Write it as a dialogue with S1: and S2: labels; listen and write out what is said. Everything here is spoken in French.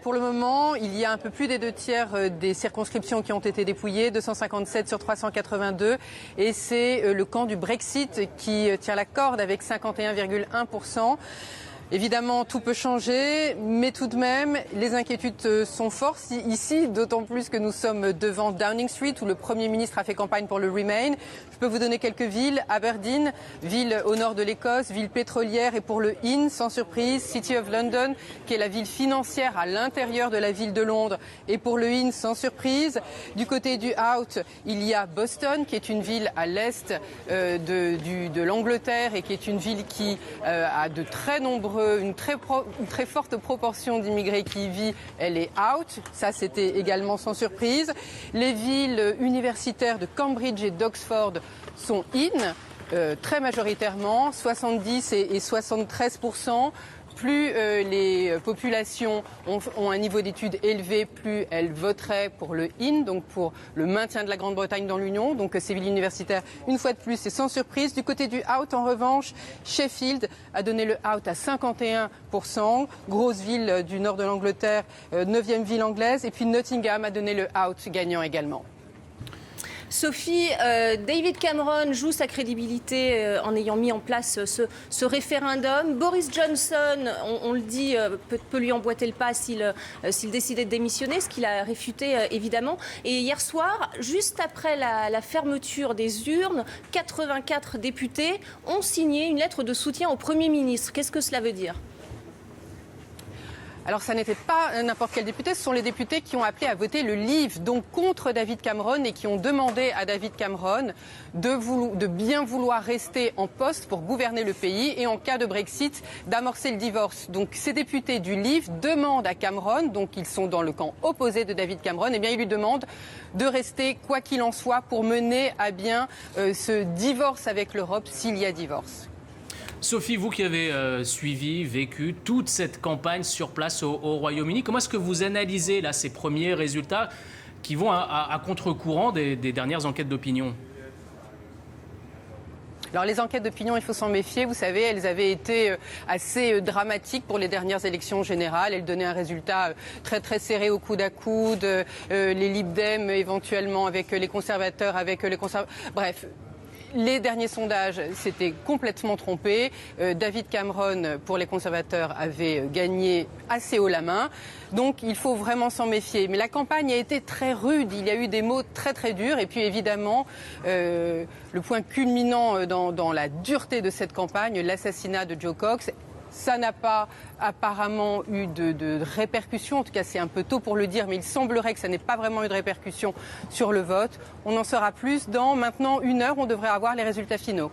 S1: pour le moment, il y a un peu plus des 2/3 des circonscriptions qui ont été dépouillées, 257 sur 382. Et c'est le camp du Brexit qui tient la corde avec 51,1%. Évidemment, tout peut changer, mais tout de même, les inquiétudes sont fortes ici, d'autant plus que nous sommes devant Downing Street, où le Premier ministre a fait campagne pour le Remain. Je peux vous donner quelques villes. Aberdeen, ville au nord de l'Écosse, ville pétrolière, et pour le In, sans surprise, City of London, qui est la ville financière à l'intérieur de la ville de Londres, et pour le In, sans surprise. Du côté du Out, il y a Boston, qui est une ville à l'est de l'Angleterre, et qui est une ville qui a de très nombreux une très forte proportion d'immigrés qui y vit, elle est out. Ça, c'était également sans surprise. Les villes universitaires de Cambridge et d'Oxford sont in, très majoritairement, 70 et 73%. Plus les populations ont un niveau d'études élevé, plus elles voteraient pour le in, donc pour le maintien de la Grande-Bretagne dans l'Union. Donc ces villes universitaires, une fois de plus, c'est sans surprise. Du côté du out, en revanche, Sheffield a donné le out à 51%. Grosse ville du nord de l'Angleterre, 9e ville anglaise. Et puis Nottingham a donné le out gagnant également.
S2: Sophie, David Cameron joue sa crédibilité en ayant mis en place ce référendum. Boris Johnson, on le dit, peut lui emboîter le pas s'il décidait de démissionner, ce qu'il a réfuté évidemment. Et hier soir, juste après la fermeture des urnes, 84 députés ont signé une lettre de soutien au Premier ministre. Qu'est-ce que cela veut dire ?
S1: Alors ça n'était pas n'importe quel député, ce sont les députés qui ont appelé à voter le Leave, donc contre David Cameron, et qui ont demandé à David Cameron de bien vouloir rester en poste pour gouverner le pays et en cas de Brexit d'amorcer le divorce. Donc ces députés du Leave demandent à Cameron, donc ils sont dans le camp opposé de David Cameron, et bien ils lui demandent de rester quoi qu'il en soit pour mener à bien ce divorce avec l'Europe s'il y a divorce.
S3: Sophie, vous qui avez vécu toute cette campagne sur place au Royaume-Uni, comment est-ce que vous analysez là ces premiers résultats qui vont à contre-courant des dernières enquêtes d'opinion ?
S1: Alors les enquêtes d'opinion, il faut s'en méfier. Vous savez, elles avaient été assez dramatiques pour les dernières élections générales. Elles donnaient un résultat très très serré au coude à coude. Les Lib Dem éventuellement avec les conservateurs, Bref. Les derniers sondages s'étaient complètement trompés. David Cameron, pour les conservateurs, avait gagné assez haut la main. Donc il faut vraiment s'en méfier. Mais la campagne a été très rude. Il y a eu des mots très très durs. Et puis évidemment, le point culminant dans la dureté de cette campagne, l'assassinat de Joe Cox. Ça n'a pas apparemment eu de répercussions, en tout cas c'est un peu tôt pour le dire, mais il semblerait que ça n'ait pas vraiment eu de répercussions sur le vote. On en saura plus dans maintenant 1 heure, on devrait avoir les résultats finaux.